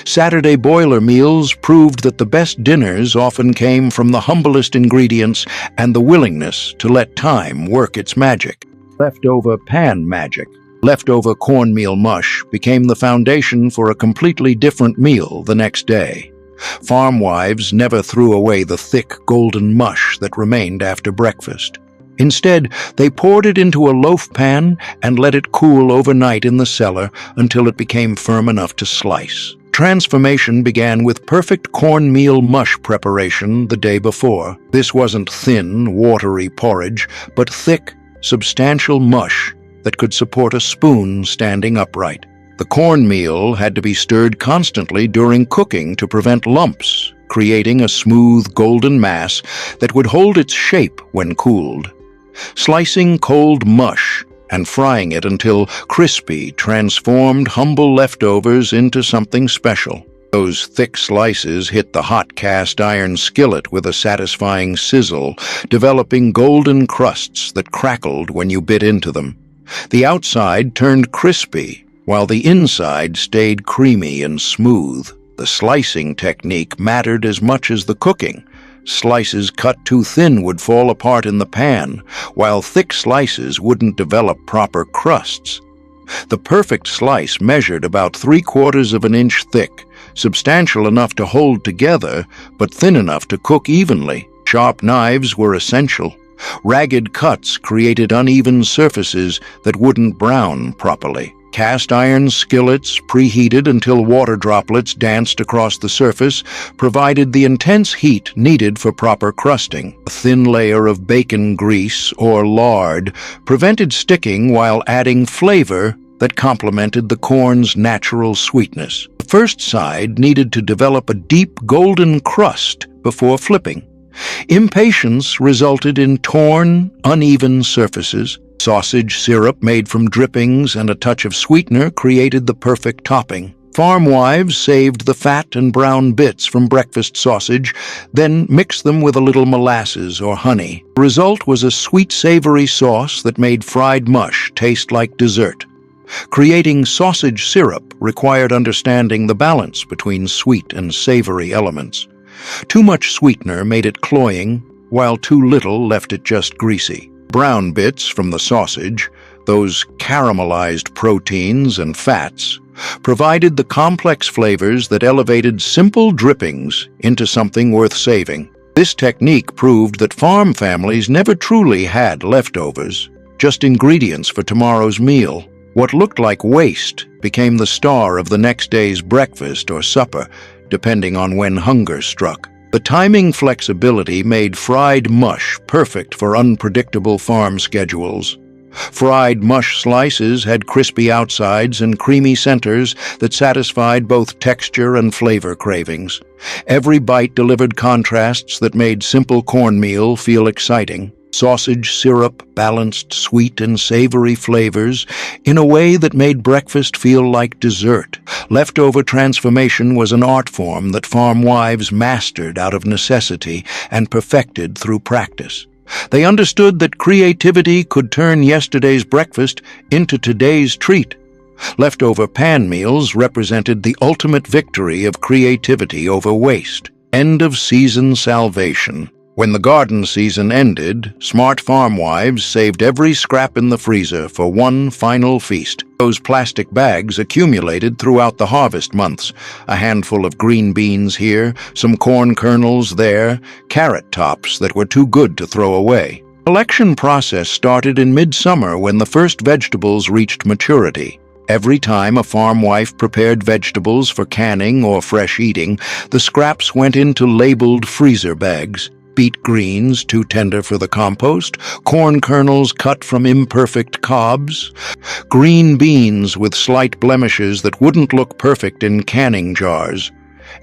Saturday boiler meals proved that the best dinners often came from the humblest ingredients and the willingness to let time work its magic. Leftover pan magic. Leftover cornmeal mush became the foundation for a completely different meal the next day. Farm wives never threw away the thick, golden mush that remained after breakfast. Instead, they poured it into a loaf pan and let it cool overnight in the cellar until it became firm enough to slice. Transformation began with perfect cornmeal mush preparation the day before. This wasn't thin, watery porridge, but thick, substantial mush that could support a spoon standing upright. The cornmeal had to be stirred constantly during cooking to prevent lumps, creating a smooth golden mass that would hold its shape when cooled. Slicing cold mush and frying it until crispy transformed humble leftovers into something special. Those thick slices hit the hot cast iron skillet with a satisfying sizzle, developing golden crusts that crackled when you bit into them. The outside turned crispy, while the inside stayed creamy and smooth. The slicing technique mattered as much as the cooking. Slices cut too thin would fall apart in the pan, while thick slices wouldn't develop proper crusts. The perfect slice measured about 3/4 of an inch thick, substantial enough to hold together, but thin enough to cook evenly. Sharp knives were essential. Ragged cuts created uneven surfaces that wouldn't brown properly. Cast iron skillets, preheated until water droplets danced across the surface, provided the intense heat needed for proper crusting. A thin layer of bacon grease or lard prevented sticking while adding flavor that complemented the corn's natural sweetness. The first side needed to develop a deep golden crust before flipping. Impatience resulted in torn, uneven surfaces. Sausage syrup made from drippings and a touch of sweetener created the perfect topping. Farm wives saved the fat and brown bits from breakfast sausage, then mixed them with a little molasses or honey. The result was a sweet, savory sauce that made fried mush taste like dessert. Creating sausage syrup required understanding the balance between sweet and savory elements. Too much sweetener made it cloying, while too little left it just greasy. Brown bits from the sausage, those caramelized proteins and fats, provided the complex flavors that elevated simple drippings into something worth saving. This technique proved that farm families never truly had leftovers, just ingredients for tomorrow's meal. What looked like waste became the star of the next day's breakfast or supper, depending on when hunger struck. The timing flexibility made fried mush perfect for unpredictable farm schedules. Fried mush slices had crispy outsides and creamy centers that satisfied both texture and flavor cravings. Every bite delivered contrasts that made simple cornmeal feel exciting. Sausage syrup balanced sweet and savory flavors in a way that made breakfast feel like dessert. Leftover transformation was an art form that farm wives mastered out of necessity and perfected through practice. They understood that creativity could turn yesterday's breakfast into today's treat. Leftover pan meals represented the ultimate victory of creativity over waste. End of season salvation. When the garden season ended, smart farm wives saved every scrap in the freezer for one final feast. Those plastic bags accumulated throughout the harvest months. A handful of green beans here, some corn kernels there, carrot tops that were too good to throw away. The collection process started in midsummer when the first vegetables reached maturity. Every time a farm wife prepared vegetables for canning or fresh eating, the scraps went into labeled freezer bags. Beet greens too tender for the compost, corn kernels cut from imperfect cobs, green beans with slight blemishes that wouldn't look perfect in canning jars.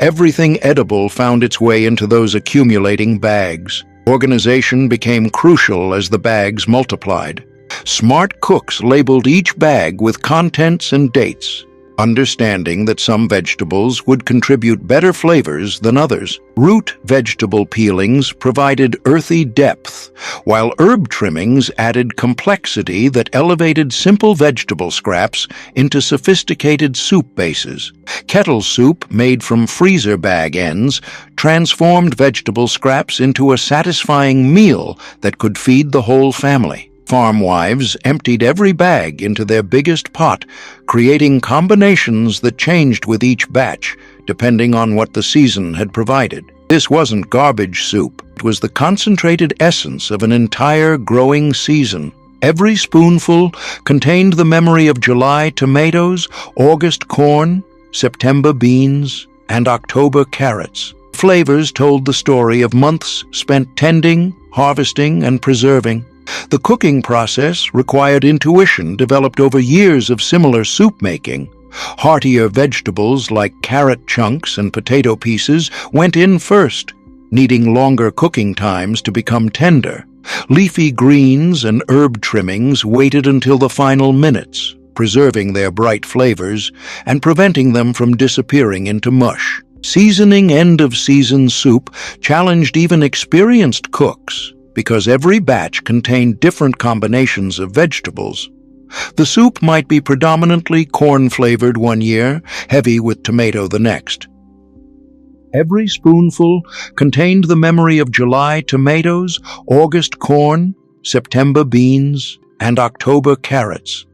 Everything edible found its way into those accumulating bags. Organization became crucial as the bags multiplied. Smart cooks labeled each bag with contents and dates, understanding that some vegetables would contribute better flavors than others. Root vegetable peelings provided earthy depth, while herb trimmings added complexity that elevated simple vegetable scraps into sophisticated soup bases. Kettle soup made from freezer bag ends transformed vegetable scraps into a satisfying meal that could feed the whole family. Farm wives emptied every bag into their biggest pot, creating combinations that changed with each batch, depending on what the season had provided. This wasn't garbage soup. It was the concentrated essence of an entire growing season. Every spoonful contained the memory of July tomatoes, August corn, September beans, and October carrots. Flavors told the story of months spent tending, harvesting, and preserving. The cooking process required intuition developed over years of similar soup making. Heartier vegetables like carrot chunks and potato pieces went in first, needing longer cooking times to become tender. Leafy greens and herb trimmings waited until the final minutes, preserving their bright flavors and preventing them from disappearing into mush. Seasoning end-of-season soup challenged even experienced cooks because every batch contained different combinations of vegetables. The soup might be predominantly corn-flavored one year, heavy with tomato the next. Every spoonful contained the memory of July tomatoes, August corn, September beans, and October carrots.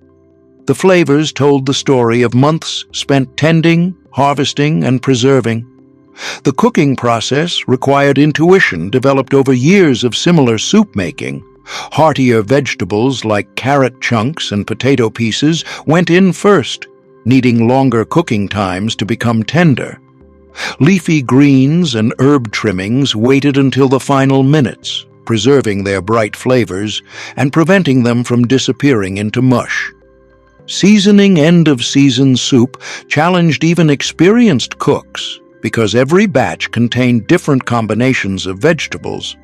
The flavors told the story of months spent tending, harvesting, and preserving. The cooking process required intuition developed over years of similar soup making. Heartier vegetables like carrot chunks and potato pieces went in first, needing longer cooking times to become tender. Leafy greens and herb trimmings waited until the final minutes, preserving their bright flavors and preventing them from disappearing into mush. Seasoning end-of-season soup challenged even experienced cooks because every batch contained different combinations of vegetables.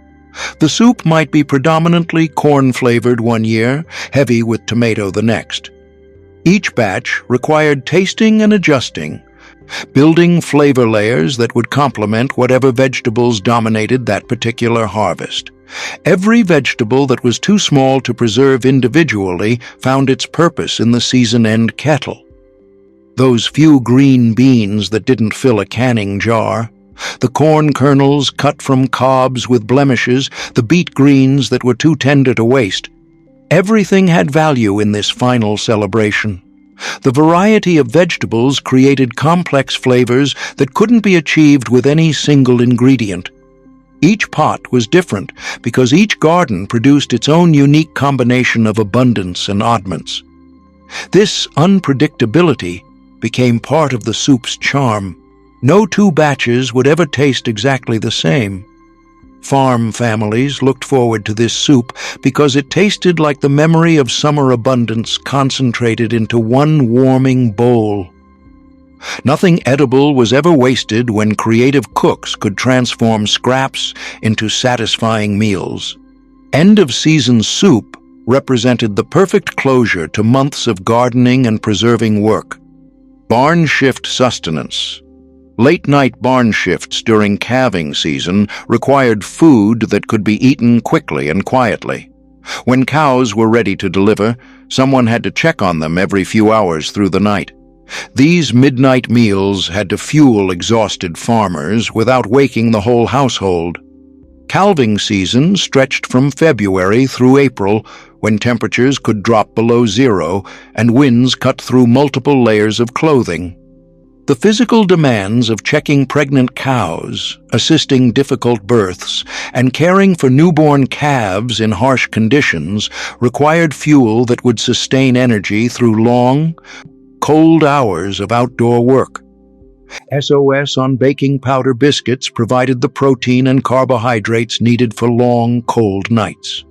The soup might be predominantly corn-flavored one year, heavy with tomato the next. Each batch required tasting and adjusting, building flavor layers that would complement whatever vegetables dominated that particular harvest. Every vegetable that was too small to preserve individually found its purpose in the season-end kettle. Those few green beans that didn't fill a canning jar, the corn kernels cut from cobs with blemishes, the beet greens that were too tender to waste. Everything had value in this final celebration. The variety of vegetables created complex flavors that couldn't be achieved with any single ingredient. Each pot was different because each garden produced its own unique combination of abundance and oddments. This unpredictability became part of the soup's charm. No two batches would ever taste exactly the same. Farm families looked forward to this soup because it tasted like the memory of summer abundance concentrated into one warming bowl. Nothing edible was ever wasted when creative cooks could transform scraps into satisfying meals. End-of-season soup represented the perfect closure to months of gardening and preserving work. Barn shift sustenance. Late-night barn shifts during calving season required food that could be eaten quickly and quietly. When cows were ready to deliver, someone had to check on them every few hours through the night. These midnight meals had to fuel exhausted farmers without waking the whole household. Calving season stretched from February through April, when temperatures could drop below zero and winds cut through multiple layers of clothing. The physical demands of checking pregnant cows, assisting difficult births, and caring for newborn calves in harsh conditions required fuel that would sustain energy through long, cold hours of outdoor work. SOS on baking powder biscuits provided the protein and carbohydrates needed for long, cold nights.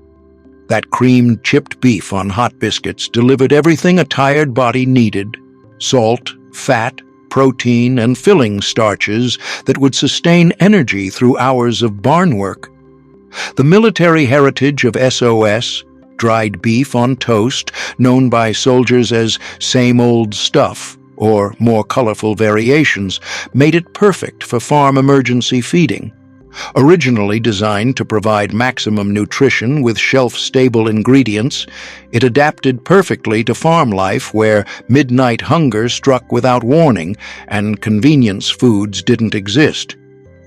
That creamed chipped beef on hot biscuits delivered everything a tired body needed: salt, fat, protein, and filling starches that would sustain energy through hours of barn work. The military heritage of SOS, dried beef on toast, known by soldiers as same old stuff, or more colorful variations, made it perfect for farm emergency feeding. Originally designed to provide maximum nutrition with shelf-stable ingredients, it adapted perfectly to farm life where midnight hunger struck without warning and convenience foods didn't exist.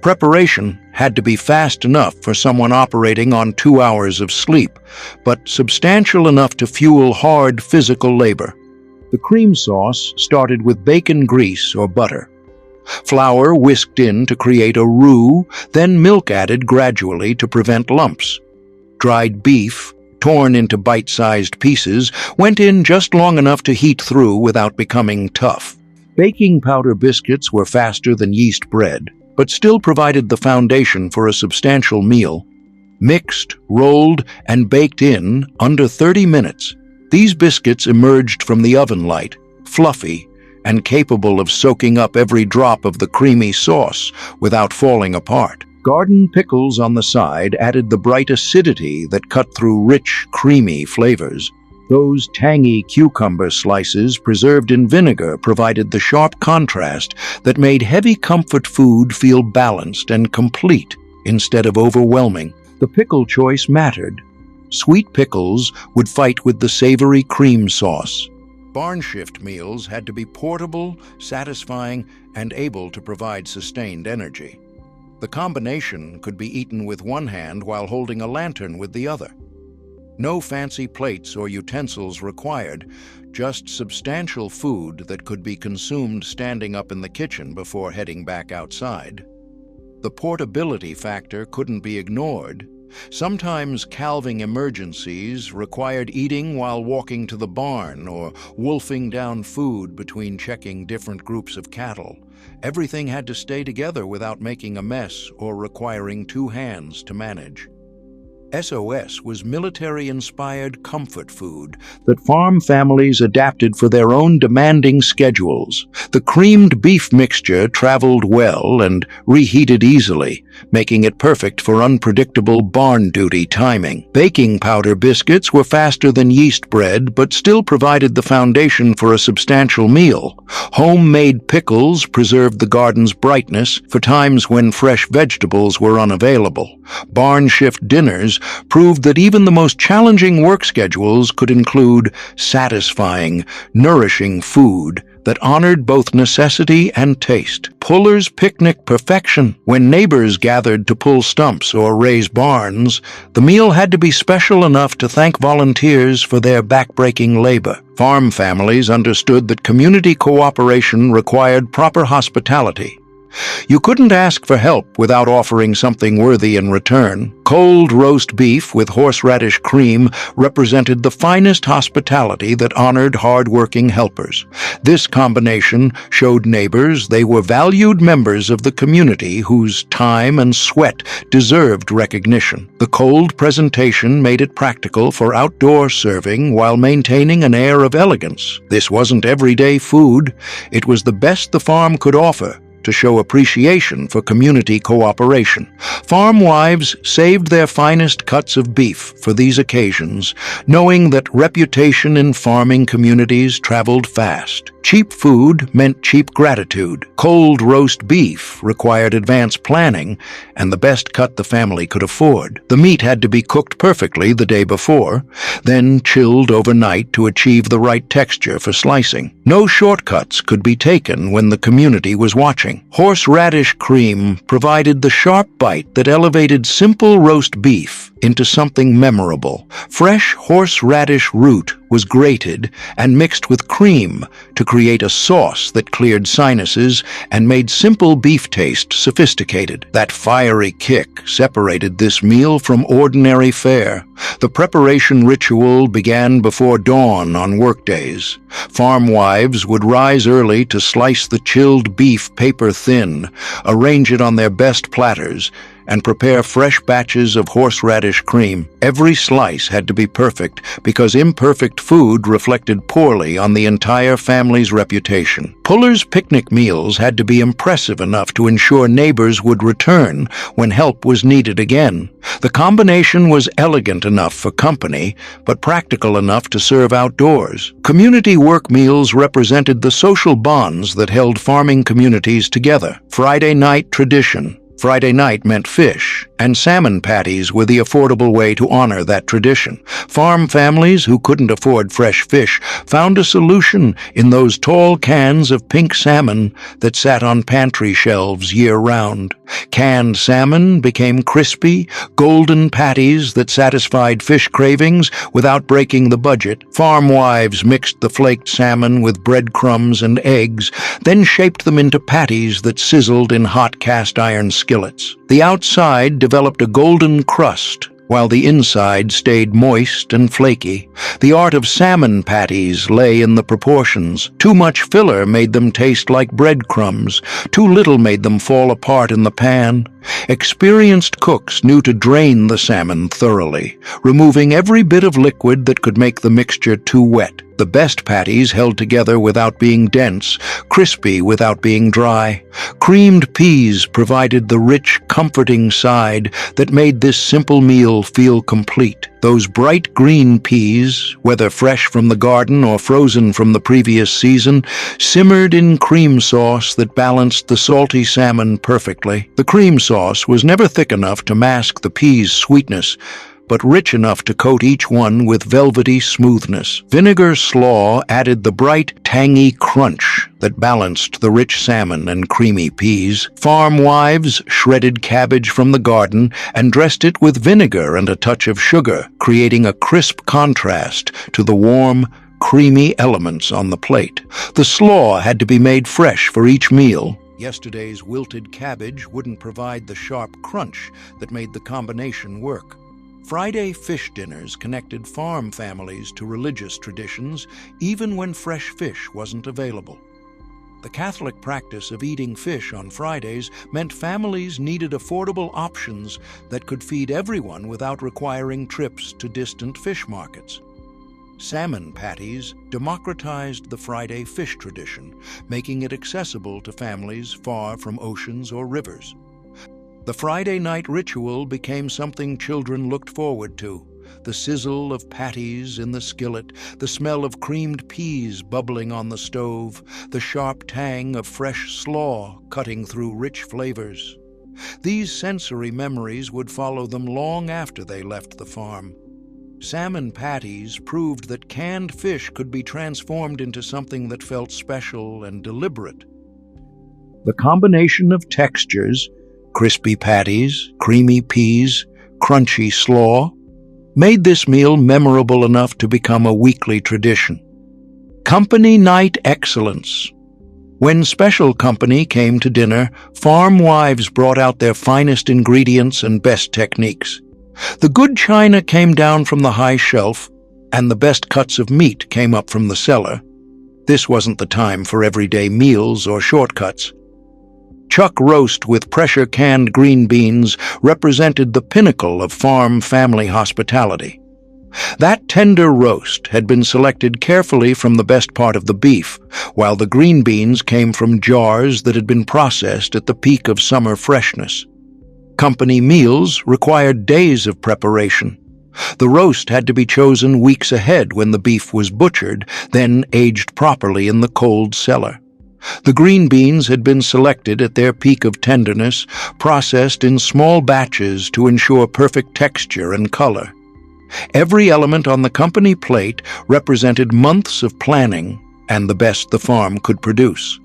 Preparation had to be fast enough for someone operating on 2 hours of sleep, but substantial enough to fuel hard physical labor. The cream sauce started with bacon grease or butter. Flour whisked in to create a roux, then milk added gradually to prevent lumps. Dried beef, torn into bite-sized pieces, went in just long enough to heat through without becoming tough. Baking powder biscuits were faster than yeast bread, but still provided the foundation for a substantial meal. Mixed, rolled, and baked in under 30 minutes, these biscuits emerged from the oven light, fluffy, and capable of soaking up every drop of the creamy sauce without falling apart. Garden pickles on the side added the bright acidity that cut through rich, creamy flavors. Those tangy cucumber slices preserved in vinegar provided the sharp contrast that made heavy comfort food feel balanced and complete instead of overwhelming. The pickle choice mattered. Sweet pickles would fight with the savory cream sauce. Barn-shift meals had to be portable, satisfying, and able to provide sustained energy. The combination could be eaten with one hand while holding a lantern with the other. No fancy plates or utensils required, just substantial food that could be consumed standing up in the kitchen before heading back outside. The portability factor couldn't be ignored. Sometimes calving emergencies required eating while walking to the barn or wolfing down food between checking different groups of cattle. Everything had to stay together without making a mess or requiring two hands to manage. SOS was military-inspired comfort food that farm families adapted for their own demanding schedules. The creamed beef mixture traveled well and reheated easily, making it perfect for unpredictable barn duty timing. Baking powder biscuits were faster than yeast bread, but still provided the foundation for a substantial meal. Homemade pickles preserved the garden's brightness for times when fresh vegetables were unavailable. Barn-shift dinners proved that even the most challenging work schedules could include satisfying, nourishing food that honored both necessity and taste. Puller's picnic perfection. When neighbors gathered to pull stumps or raise barns, the meal had to be special enough to thank volunteers for their backbreaking labor. Farm families understood that community cooperation required proper hospitality. You couldn't ask for help without offering something worthy in return. Cold roast beef with horseradish cream represented the finest hospitality that honored hard-working helpers. This combination showed neighbors they were valued members of the community whose time and sweat deserved recognition. The cold presentation made it practical for outdoor serving while maintaining an air of elegance. This wasn't everyday food. It was the best the farm could offer to show appreciation for community cooperation. Farm wives saved their finest cuts of beef for these occasions, knowing that reputation in farming communities traveled fast. Cheap food meant cheap gratitude. Cold roast beef required advanced planning and the best cut the family could afford. The meat had to be cooked perfectly the day before, then chilled overnight to achieve the right texture for slicing. No shortcuts could be taken when the community was watching. Horseradish cream provided the sharp bite that elevated simple roast beef into something memorable. Fresh horseradish root was grated and mixed with cream to create a sauce that cleared sinuses and made simple beef taste sophisticated. That fiery kick separated this meal from ordinary fare. The preparation ritual began before dawn on workdays. Farm wives would rise early to slice the chilled beef paper thin, arrange it on their best platters, and prepare fresh batches of horseradish cream. Every slice had to be perfect because imperfect food reflected poorly on the entire family's reputation. Puller's picnic meals had to be impressive enough to ensure neighbors would return when help was needed again. The combination was elegant enough for company, but practical enough to serve outdoors. Community work meals represented the social bonds that held farming communities together. Friday night tradition. Friday night meant fish, and salmon patties were the affordable way to honor that tradition. Farm families who couldn't afford fresh fish found a solution in those tall cans of pink salmon that sat on pantry shelves year-round. Canned salmon became crispy, golden patties that satisfied fish cravings without breaking the budget. Farm wives mixed the flaked salmon with breadcrumbs and eggs, then shaped them into patties that sizzled in hot cast-iron skillets. The outside developed a golden crust, while the inside stayed moist and flaky. The art of salmon patties lay in the proportions. Too much filler made them taste like breadcrumbs. Too little made them fall apart in the pan. Experienced cooks knew to drain the salmon thoroughly, removing every bit of liquid that could make the mixture too wet. The best patties held together without being dense, crispy without being dry. Creamed peas provided the rich, comforting side that made this simple meal feel complete. Those bright green peas, whether fresh from the garden or frozen from the previous season, simmered in cream sauce that balanced the salty salmon perfectly. The cream sauce was never thick enough to mask the peas' sweetness, but rich enough to coat each one with velvety smoothness. Vinegar slaw added the bright, tangy crunch that balanced the rich salmon and creamy peas. Farm wives shredded cabbage from the garden and dressed it with vinegar and a touch of sugar, creating a crisp contrast to the warm, creamy elements on the plate. The slaw had to be made fresh for each meal. Yesterday's wilted cabbage wouldn't provide the sharp crunch that made the combination work. Friday fish dinners connected farm families to religious traditions, even when fresh fish wasn't available. The Catholic practice of eating fish on Fridays meant families needed affordable options that could feed everyone without requiring trips to distant fish markets. Salmon patties democratized the Friday fish tradition, making it accessible to families far from oceans or rivers. The Friday night ritual became something children looked forward to. The sizzle of patties in the skillet, the smell of creamed peas bubbling on the stove, the sharp tang of fresh slaw cutting through rich flavors. These sensory memories would follow them long after they left the farm. Salmon patties proved that canned fish could be transformed into something that felt special and deliberate. The combination of textures, crispy patties, creamy peas, crunchy slaw, made this meal memorable enough to become a weekly tradition. Company night excellence. When special company came to dinner, farm wives brought out their finest ingredients and best techniques. The good china came down from the high shelf, and the best cuts of meat came up from the cellar. This wasn't the time for everyday meals or shortcuts. Chuck roast with pressure-canned green beans represented the pinnacle of farm family hospitality. That tender roast had been selected carefully from the best part of the beef, while the green beans came from jars that had been processed at the peak of summer freshness. Company meals required days of preparation. The roast had to be chosen weeks ahead when the beef was butchered, then aged properly in the cold cellar. The green beans had been selected at their peak of tenderness, processed in small batches to ensure perfect texture and color. Every element on the company plate represented months of planning and the best the farm could produce.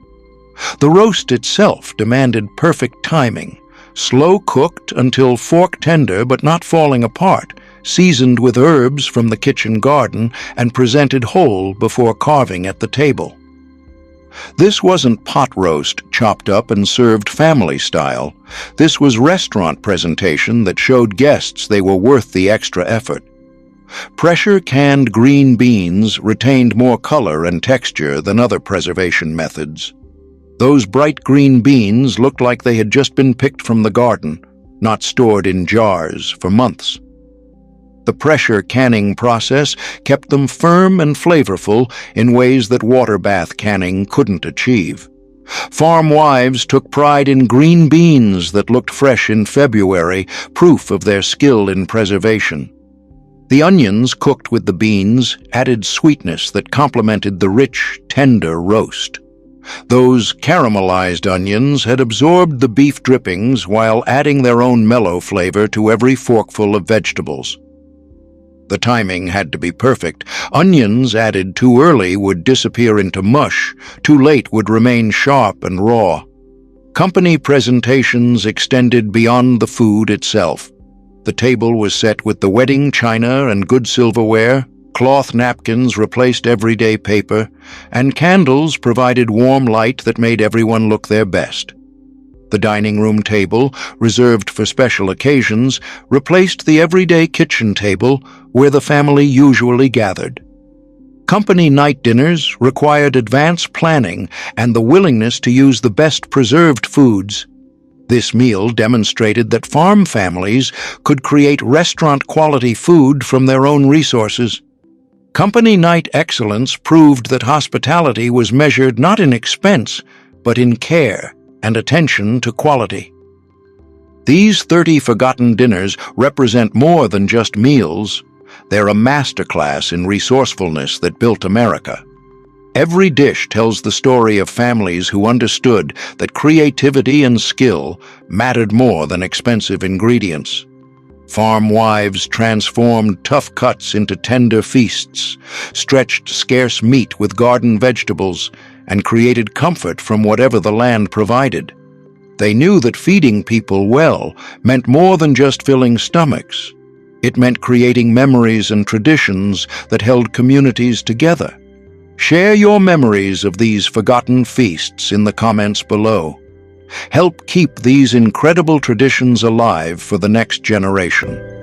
The roast itself demanded perfect timing, slow cooked until fork tender but not falling apart, seasoned with herbs from the kitchen garden and presented whole before carving at the table. This wasn't pot roast chopped up and served family style. This was restaurant presentation that showed guests they were worth the extra effort. Pressure-canned green beans retained more color and texture than other preservation methods. Those bright green beans looked like they had just been picked from the garden, not stored in jars for months. The pressure canning process kept them firm and flavorful in ways that water bath canning couldn't achieve. Farm wives took pride in green beans that looked fresh in February, proof of their skill in preservation. The onions cooked with the beans added sweetness that complemented the rich, tender roast. Those caramelized onions had absorbed the beef drippings while adding their own mellow flavor to every forkful of vegetables. The timing had to be perfect. Onions added too early would disappear into mush, too late would remain sharp and raw. Company presentations extended beyond the food itself. The table was set with the wedding china and good silverware, cloth napkins replaced everyday paper, and candles provided warm light that made everyone look their best. The dining room table, reserved for special occasions, replaced the everyday kitchen table where the family usually gathered. Company night dinners required advanced planning and the willingness to use the best preserved foods. This meal demonstrated that farm families could create restaurant-quality food from their own resources. Company night excellence proved that hospitality was measured not in expense, but in care and attention to quality. These 30 forgotten dinners represent more than just meals. They're a masterclass in resourcefulness that built America. Every dish tells the story of families who understood that creativity and skill mattered more than expensive ingredients. Farm wives transformed tough cuts into tender feasts, stretched scarce meat with garden vegetables, and created comfort from whatever the land provided. They knew that feeding people well meant more than just filling stomachs. It meant creating memories and traditions that held communities together. Share your memories of these forgotten feasts in the comments below. Help keep these incredible traditions alive for the next generation.